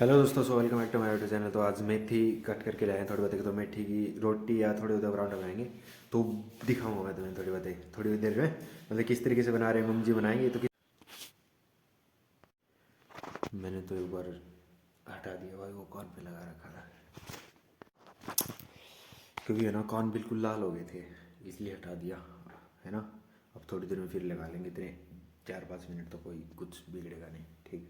Hello दोस्तों, so welcome back to my YouTube channel. तो आज मेथी कट करके लाए हैं थोड़ी बताइए। तो मेथी की रोटी या थोड़े उधर पराठा बनाएंगे, तो दिखाऊंगा मैं तुम्हें थोड़ी बताइए थोड़ी देर में, मतलब किस तरीके से बना रहे हैं मम्मी जी बनाएंगे। तो मैंने तो एक बार हटा दिया भाई, वो कॉर्न पे लगा रखा था क्योंकि है ना कॉर्न बिल्कुल लाल हो गए थे, इसलिए हटा दिया है ना। अब थोड़ी देर में फिर लगा लेंगे, इतने 4-5 मिनट तो कोई कुछ बिगड़ेगा नहीं, ठीक।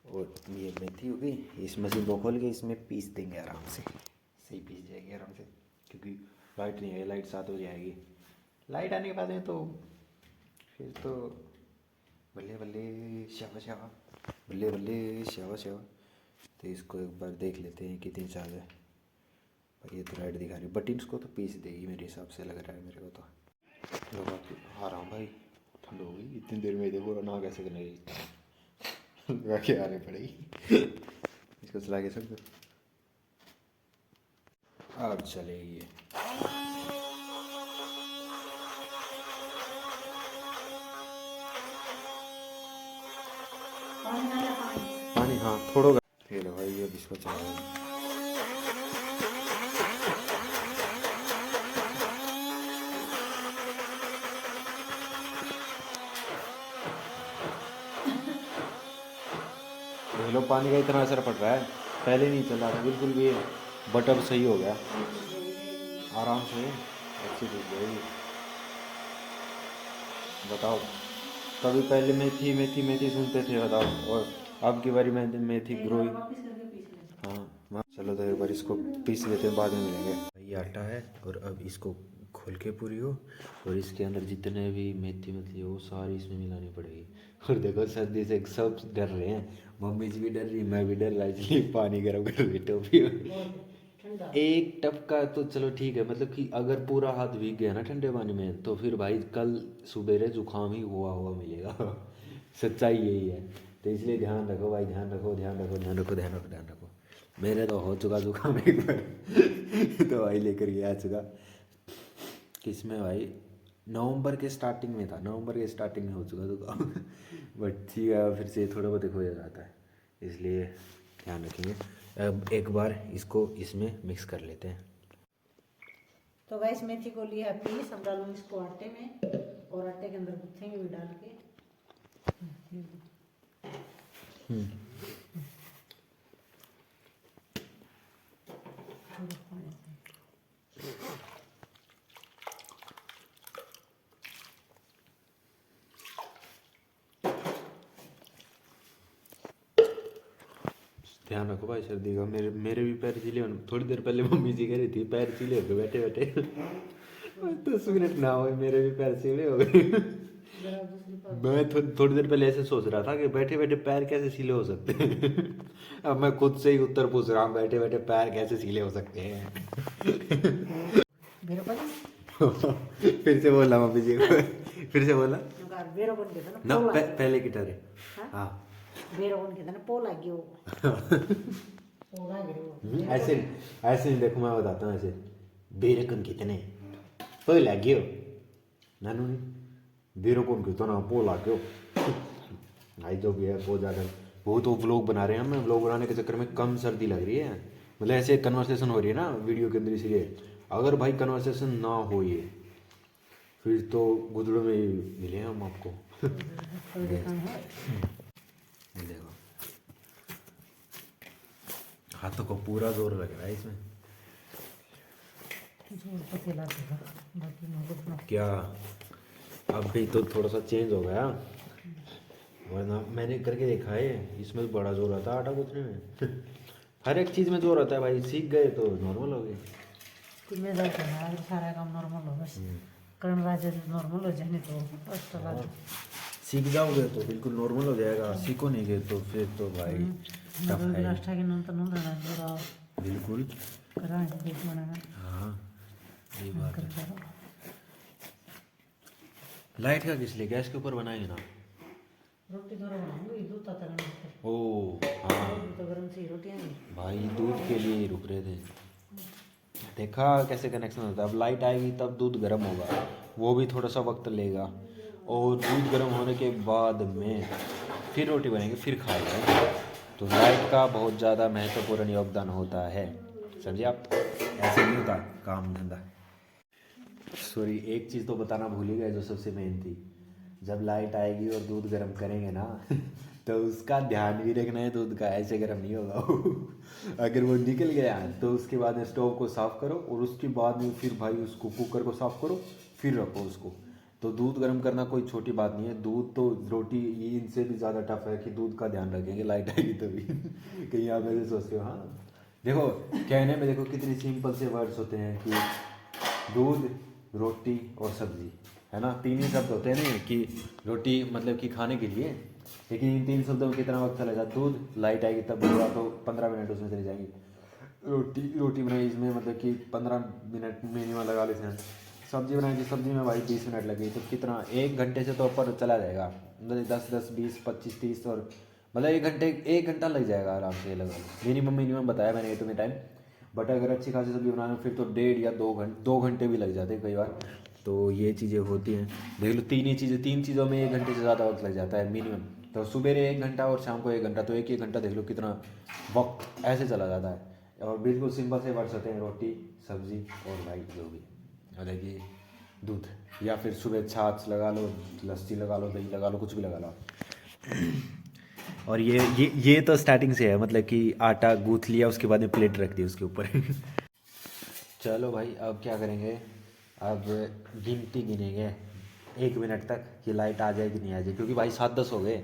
और ये मेथी हो गई, इस मशीन को खोल के इसमें पीस देंगे आराम से, सही पीस जाएगी आराम से, क्योंकि लाइट नहीं है। लाइट 7 बजे आएगी, लाइट आने के बाद में तो फिर तो बल्ले बल्ले शावा शावा, बल्ले बल्ले शावा शावा। तो इसको एक बार देख लेते हैं कितनी चार्ज है। पर ये तो लाइट दिखा रही, बट इसको तो पीस देगी मेरे हिसाब से, लग रहा है मेरे को तो। बाकी आ रहा हूँ भाई, ठंड हो गई इतनी देर में, देखो ना कैसे करने गई लगा के आने पड़ेगी इसको चला के सब। अब चलेगी ये। पानी हाँ थोड़ा फिर भाई, अब इसको चलाएंगे। देख लो पानी का इतना असर पड़ रहा है, पहले नहीं चल रहा था बिल्कुल भी, बट अब सही हो गया आराम से, अच्छी चीज है। बताओ, कभी पहले मेथी मेथी मेथी सुनते थे बताओ, और अब की बारी में मेथी ग्रो। हाँ चलो, तो एक बार इसको पीस लेते हैं, बाद में मिलेंगे। ये आटा है और अब इसको खोल के पूरी हो, और इसके अंदर जितने भी मेथी मछली हो सारी इसमें मिलानी पड़ेगी। और देखो सर्दी से सब डर रहे हैं, मम्मी जी भी डर रही, मैं भी डर रहा, इसलिए पानी गर्म कर रही टोपी। एक टपका तो चलो ठीक है, मतलब कि अगर पूरा हाथ भीग गया ना ठंडे पानी में, तो फिर भाई कल सुबेरे जुकाम ही हुआ हुआ मिलेगा सच्चाई यही है। तो इसलिए ध्यान रखो भाई, ध्यान रखो ध्यान रखो ध्यान रखो ध्यान रखो ध्यान रखो। मेरे तो हो चुका जुकाम एक बार दवाई लेकर गया चुका, किसमें भाई, नवंबर के स्टार्टिंग में था, नवंबर के स्टार्टिंग में हो चुका जुकाम बट ठीक है, फिर से थोड़ा बहुत हो जाता है, इसलिए ध्यान रखेंगे। अब एक बार इसको इसमें मिक्स कर लेते हैं। तो गैस मेथी को लिया पीस, हम डालूंगे इसको आटे में, और आटे के अंदर गूंथेंगे भी डाल के। ध्यान रखो भाई सर्दी का, मेरे मेरे भी पैर चीले हो, थोड़ी देर पहले मम्मी जी कह रही थी पैर चीले हो गए बैठे बैठे 10 मिनट ना हो मेरे भी पैर चीले हो गए मैं थोड़ी देर पहले ऐसे सोच रहा था कि बैठे बैठे पैर कैसे सीले हो सकते हैं अब मैं खुद से ही उत्तर पूछ रहा हूँ, बैठे बैठे पैर कैसे सीले हो सकते हैं फिर से बोला मम्मी जी को, फिर से बोला ना, पहले की तरह। हाँ ऐसे ऐसे नहीं, देखो मैं बताता हूँ ऐसे, बेरकम कितने तो लगे हो नानू ने, बेरकम कितना पो लाग्यो भाई, जो भी है बहुत ज़्यादा, वो तो व्लॉग बना रहे हैं, हमें व्लॉग बनाने के चक्कर में कम सर्दी लग रही है, मतलब ऐसे कन्वर्सेशन हो रही है ना वीडियो के अंदर, इसलिए अगर भाई कन्वर्सेशन ना हो ये, फिर तो गुदड़ों में मिले हम आपको देखो हाथों को पूरा जोर लग रहा है इसमें, क्या अब भी तो थोड़ा सा चेंज हो गया, वरना मैंने करके देखा है, इसमें तो बड़ा जोर आता है आटा गूंथने में हर एक चीज़ में जोर आता है भाई, सीख गए तो नॉर्मल हो गए, सारा काम नॉर्मल हो, बस करना नॉर्मल हो जाने तो सीख जाओगे तो बिल्कुल नॉर्मल हो जाएगा, सीखो नहीं गए तो फिर तो भाई टफ है नाश्ता के नंतर बिल्कुल। हाँ ये बात है, लाइट का किस लिए, गैस के ऊपर बनाएंगे ना, रोटी थोड़ा बनाऊंगी, दूध ताता करना। ओ हाँ तो गरम सी रोटियां भाई, दूध के लिए ही रुक रहे थे, देखा कैसे कनेक्शन होता है। अब लाइट आएगी तब दूध गर्म होगा, वो भी थोड़ा सा वक्त लेगा, और दूध गर्म होने के बाद में फिर रोटी बनेगी, फिर खाएगा, तो लाइट का बहुत ज़्यादा महत्वपूर्ण योगदान होता है, समझे आप। ऐसे नहीं होता काम धंधा। सॉरी, एक चीज़ तो बताना भूल ही गए जो सबसे मेन थी। जब लाइट आएगी और दूध गर्म करेंगे ना तो उसका ध्यान भी रखना है, दूध का ऐसे गर्म नहीं होगा वो। अगर वो निकल गया तो उसके बाद में स्टोव को साफ़ करो और उसके बाद में फिर भाई उसको कुकर को साफ़ करो, फिर रखो उसको। तो दूध गर्म करना कोई छोटी बात नहीं है। दूध तो रोटी ये इनसे भी ज़्यादा टफ है कि दूध का ध्यान रखेंगे लाइट आएगी तभी। कहीं आप ऐसे सोचते हो। हाँ देखो, कहने में देखो कितनी सिंपल से वर्ड्स होते हैं कि दूध, रोटी और सब्जी, है ना। तीन ही शब्द होते हैं ना कि रोटी मतलब कि खाने के लिए, लेकिन इन तीन शब्दों में कितना वक्त चला जाता। दूध लाइट आएगी तब बुआ तो 15 मिनट उसमें चली जाएंगी। रोटी बनाई इसमें मतलब कि 15 मिनट मिनिमम लगा लेते हैं। सब्जी बनाई थी, सब्जी में भाई 20 मिनट लगी, तो कितना 1 घंटे से तो ऊपर चला जाएगा। मतलब 10 20 25 30 और मतलब 1 घंटा लग जाएगा आराम से लगा। मिनिमम बताया मैंने ये तुम्हें टाइम। बट अगर अच्छी खासी सब्जी बनाना फिर तो 1.5 या 2 घंटे भी लग जाते हैं कई बार। तो ये चीज़ें होती हैं। देख लो तीन चीज़ों में 1 घंटे से ज़्यादा वक्त लग जाता है मिनिमम। तो सुबह 1 घंटा और शाम को 1 घंटा, तो एक घंटा देख लो कितना वक्त ऐसे चला जाता है। और बिल्कुल सिंपल से वर्ड्स होते हैं, रोटी सब्जी और भाई जो भी मतलब कि दूध, या फिर सुबह छाछ लगा लो, लस्सी लगा लो, दही लगा लो, कुछ भी लगा लो। और ये तो स्टार्टिंग से है, मतलब कि आटा गूँथ लिया उसके बाद में प्लेट रख दी उसके ऊपर। चलो भाई अब क्या करेंगे, अब गिनती गिनेंगे 1 मिनट तक कि लाइट आ जाए कि नहीं आ जाए, क्योंकि भाई 7-10 हो गए।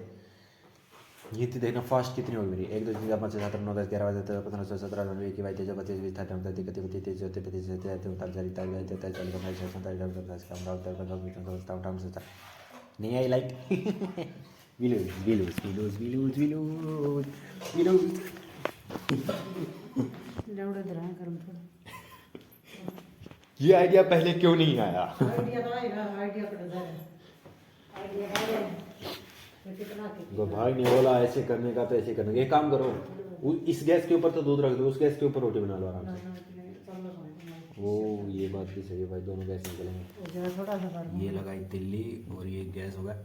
गिनती देखना फास्ट कितनी होगी मेरी। 1 2 3 4 5 6 7 8 9 10 11 12 13 15 16 17 18 19 20 22 23 24 25 26 27 28 29 30 31 32 33 34 35 36 37 38 39 नहीं आई लाइट। विलूज। ये आइडिया पहले क्यों नहीं आया? वो भाई ने बोला ऐसे करने का तो ऐसे करने का। एक काम करो, इस गैस के ऊपर तो दूध रख दो, उस गैस के ऊपर रोटी बना लो आराम से। वो ये बात भी सही है भाई, दोनों गैस निकलेंगे। ये लगाई तिल्ली और ये गैस होगा।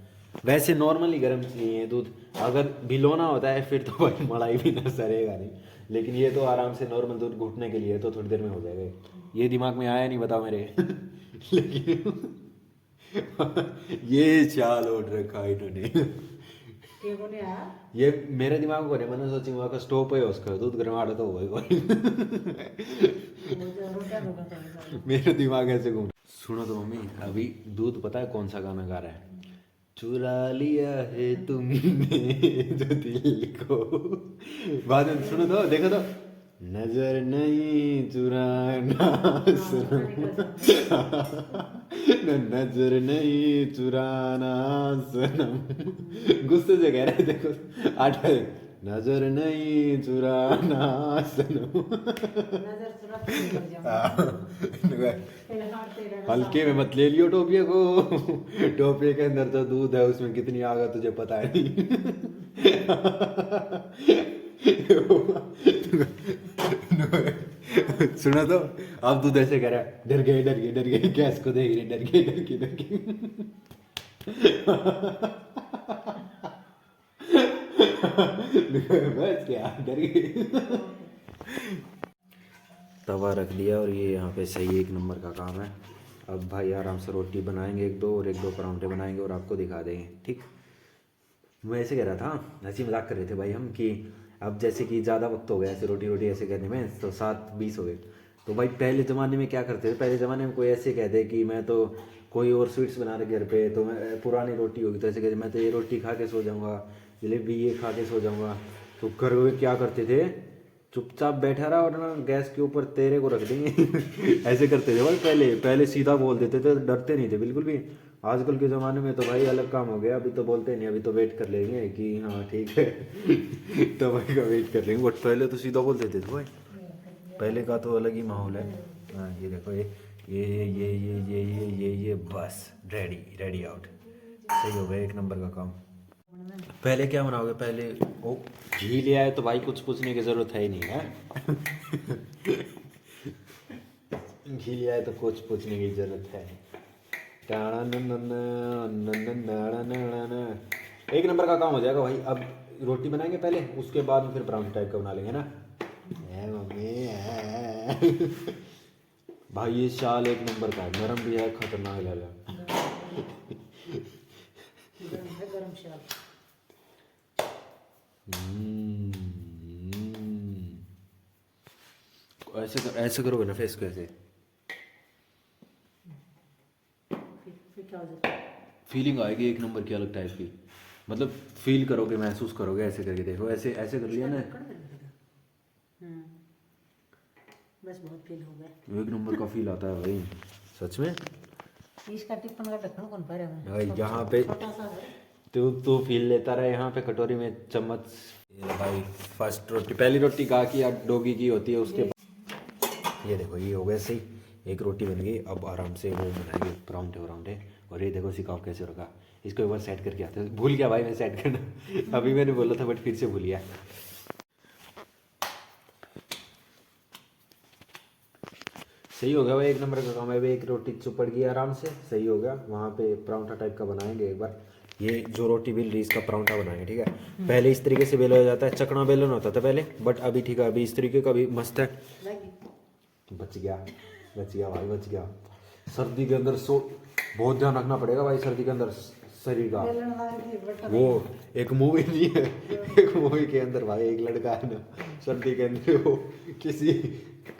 वैसे नॉर्मली गर्म नहीं है दूध, अगर भिगोना होता है फिर तो भाई मलाई भी ना सरेगा नहीं, लेकिन ये तो आराम से नॉर्मल दूध घुटने के लिए तो थोड़ी देर में हो जाएगा। ये दिमाग में आया नहीं बताओ मेरे। लेकिन ये चाल ओढ़ रखा इन्होंने। ये मेरे दिमाग को नहीं, मैंने सोची वहाँ का स्टोव है उसका दूध गर्म आड़ा तो होगा। मेरा दिमाग ऐसे घूम। सुनो तो मम्मी, अभी दूध पता है कौन सा गाना गा रहा है? चुरा लिया है तुमने जो दिल को। बाद में सुनो तो, देखो तो, नजर नहीं चुराना सनम, नजर नहीं चुराना सनम। गुस्से से कह रहे देखो, आटा नजर नहीं चुराना सनम। हल्के में मत ले लियो टोपिया को, टोपिया के अंदर तो दूध है, उसमें कितनी आग है तुझे पता है नहीं। सुना तो, अब दूध ऐसे कह रहा है, डर गए गैस को देख रहे, डर गए। बस क्या डर गए। तवा रख दिया और ये यहाँ पे सही 1 नंबर का काम है। अब भाई आराम से रोटी बनाएंगे 1-2 परांठे बनाएंगे और आपको दिखा देंगे, ठीक। मैं ऐसे कह रहा था, हंसी मजाक कर रहे थे भाई हम कि अब जैसे कि ज़्यादा वक्त हो गया ऐसे रोटी ऐसे करने में, तो 7:20 हो गए। तो भाई पहले ज़माने में क्या करते थे, पहले ज़माने में कोई ऐसे कहते कि मैं तो कोई और स्वीट्स बना रहे घर पे, तो मैं पुरानी रोटी होगी तो ऐसे कहते मैं तो ये रोटी खा के सो जाऊँगा, जलेबी ये खा के सो जाऊँगा। तो घर में क्या करते थे, चुपचाप बैठा रहा और ना गैस के ऊपर तेरे को रख देंगे। ऐसे करते थे भाई, पहले सीधा बोल देते थे, डरते नहीं थे बिल्कुल भी। आजकल के ज़माने में तो भाई अलग काम हो गया, अभी तो बोलते नहीं, अभी तो वेट कर लेंगे कि हाँ ठीक है। तो भाई का वेट कर लेंगे, बट पहले तो सीधा बोल देते थे भाई। पहले का तो अलग ही माहौल है। हाँ ये देखो, ये बस रेडी आउट, सही हो गया 1 नंबर का काम। पहले क्या बनाओगे, पहले ओ घी ले आए तो भाई कुछ पूछने की ज़रूरत है ही नहीं है। घी ले आए तो कुछ पूछने की ज़रूरत है। 1 नंबर का काम हो जाएगा भाई। अब रोटी बनाएंगे पहले, उसके बाद में फिर परांठे टाइप का बना लेंगे ना। है मम्मी है। भाई ये शाल एक नंबर का है, नरम भी है, खतरनाक लग रहा गरम है, गरम शाल। ऐसे करोगे ना फेस को ऐसे, फिर क्या हो जाता है? फीलिंग आएगी एक नंबर की, अलग टाइप की। मतलब फील करोगे, महसूस करोगे, ऐसे करके देखो, ऐसे ऐसे कर लिया ना, बस बहुत फील हो गया। एक नंबर का फील आता है भाई सच में। इसका टिप्पण का ढक्कन कौन पा रहा है? भाई यहाँ पे छोटा सा है। तू फील लेता रहा, यहाँ पे कटोरी में चम्मच। ये भाई फर्स्ट रोटी, पहली रोटी गा की या डोगी की होती है, उसके बाद ये देखो ये हो गया सही, एक रोटी बन गई। अब आराम से वो बनाएंगे परांठे वरांठे। और ये देखो सिकाव कैसे रखा, इसको एक बार सेट करके आते हैं। भूल गया भाई मैं सेट करना। अभी मैंने बोला था बट फिर से भूल गया। सही हो गया भाई, एक नंबर का काम है। एक रोटी चुपड़ गई आराम से, सही हो गया। वहाँ पे परांठा टाइप का बनाएंगे एक बार। ये जो रोटी बेल रही इसका परांठा बनाएंगे, ठीक है। पहले इस तरीके से बेला जाता है, चकना बेलन होता था पहले, बट अभी ठीक है, अभी इस तरीके का भी मस्त है। बच गया भाई, बच गया। सर्दी के अंदर बहुत ध्यान रखना पड़ेगा भाई, सर्दी के अंदर शरीर का। वो एक मूवी नहीं है, एक मूवी के अंदर भाई एक लड़का है ना, सर्दी के अंदर वो किसी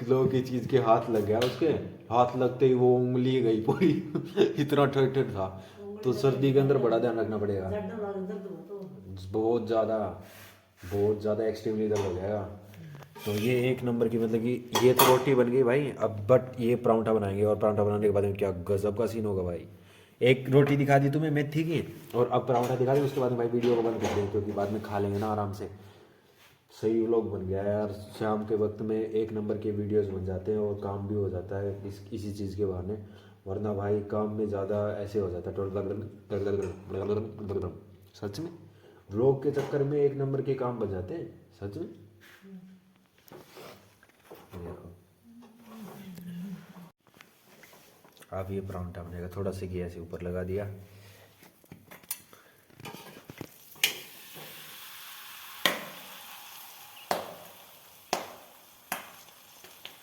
लोग की चीज के हाथ लग गया, उसके हाथ लगते ही वो उंगली गई पूरी। इतना ठंड था। तो सर्दी के अंदर बड़ा ध्यान रखना पड़ेगा, बहुत ज़्यादा एक्सट्रीमली दर्द हो जाएगा। तो ये एक नंबर की, मतलब कि ये तो रोटी बन गई भाई। अब बट ये परांठा बनाएंगे, और परांठा बनाने के बाद में क्या गजब का सीन होगा भाई। एक रोटी दिखा दी तुम्हें मेथी की, और अब परांठा दिखा दी। उसके बाद में भाई वीडियो को बंद कर देंगे, क्योंकि बाद में खा लेंगे ना आराम से। सही व्लॉग बन गया यार, शाम के वक्त में एक नंबर के वीडियोस बन जाते हैं, और काम भी हो जाता है इसी चीज़ के बहाने। वरना भाई काम में ज़्यादा ऐसे हो जाता है, सच में व्लॉग के चक्कर में एक नंबर के काम बन जाते हैं सच में। देखो अब ये परांठा बनेगा, थोड़ा सा घी ऐसे ऊपर लगा दिया।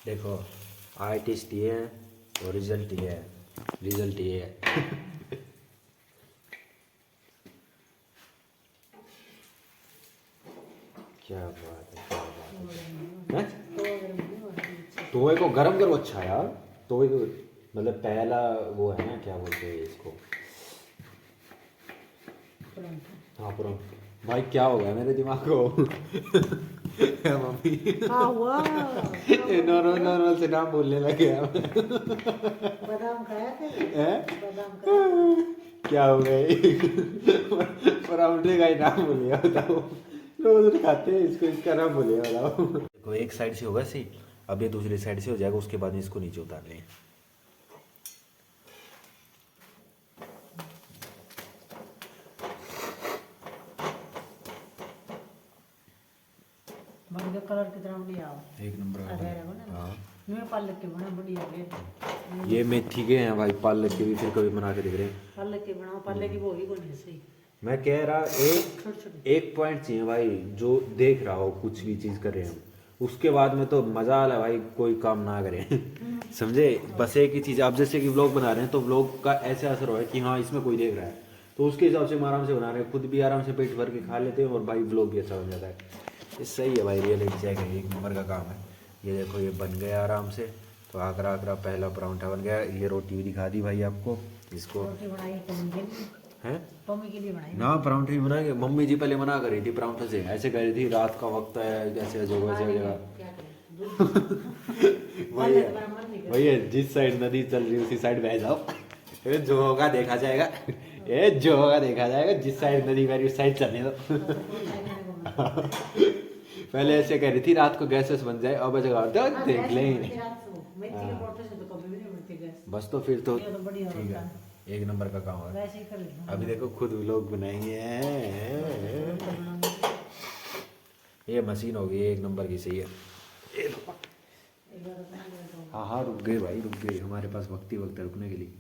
देखो आर्टिस्ट ये है और रिजल्ट ये है, रिजल्ट ये है। क्या बात है, क्या बात है। तोए को गरम करो, अच्छा यार। तोए को मतलब पहला वो है ना, क्या बोलते हैं इसको, हाँ परांठा। भाई क्या हो गया मेरे दिमाग को। मम्मी नॉर्मल से नाम बोलने लगे। बादाम खाया थे? बादाम क्या हो गया। परांठे का ही नाम बोलिए, बताओ। रोज खाते हैं इसको, इसका नाम बोलिए, बताओ। देखो एक साइड से होगा सही, अब ये दूसरी साइड से हो जाएगा, उसके बाद इसको नीचे उतार लें। बन कलर कितना बढ़िया हो, एक नंबर का। हाँ मैं पालक के बना बढ़िया है। ये मेथी के हैं भाई, पालक के भी फिर कभी बना के देख रहे हैं। पालक के बनाओ, पालक की वो ही बनी है सही। मैं कह रहा एक पॉइंट चाहिए भाई, जो देख रहा हो कुछ भी चीज़ कर रहे हैं, उसके बाद में तो मज़ा आ रहा है भाई, कोई काम ना करें। समझे, बस एक ही चीज़। आप जैसे कि व्लॉग बना रहे हैं, तो व्लॉग का ऐसे असर हो है कि हाँ इसमें कोई देख रहा है, तो उसके हिसाब से हम आराम से बना रहे हैं, खुद भी आराम से पेट भर के खा लेते हैं, और भाई व्लॉग भी अच्छा बन जाता है। ये सही है भाई, रियलिटी चेक है, एक नंबर का काम है। ये देखो ये बन गया आराम से। तो आगरा आगरा पहला परांठा बन गया। ये रोटी भी दिखा दी भाई आपको, इसको रोटी बनाई है टॉमी के लिए बनाई ना, परांठे भी बनाएंगे। मम्मी जी पहले मना कर रही थी परांठे से, ऐसे कह रही थी रात का वक्त है, ऐसे जगह भैया जिस साइड नदी चल रही है उसी साइड बह जाओ। जो होगा देखा जाएगा, ये जो होगा देखा जाएगा, जिस साइड नदी बह रही उस साइड चलने दो। पहले ऐसे कह रही थी रात को गैस बन जाए, अब जगह देख लेंगे। बस तो फिर तो ठीक है, एक नंबर का काम है। अभी देखो खुद लोग बनाएंगे। ये मशीन होगी एक नंबर की, सही है। हाँ हाँ रुक गए भाई, रुक गए, हमारे पास वक्त रुकने के लिए।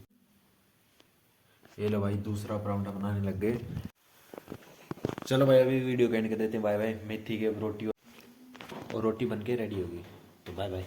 ये लो भाई दूसरा परांठा बनाने लग गए। चलो भाई अभी वीडियो को एंड कर देते हैं। Bye bye. मेथी के रोटी और रोटी बन के रेडी होगी, तो बाय बाय।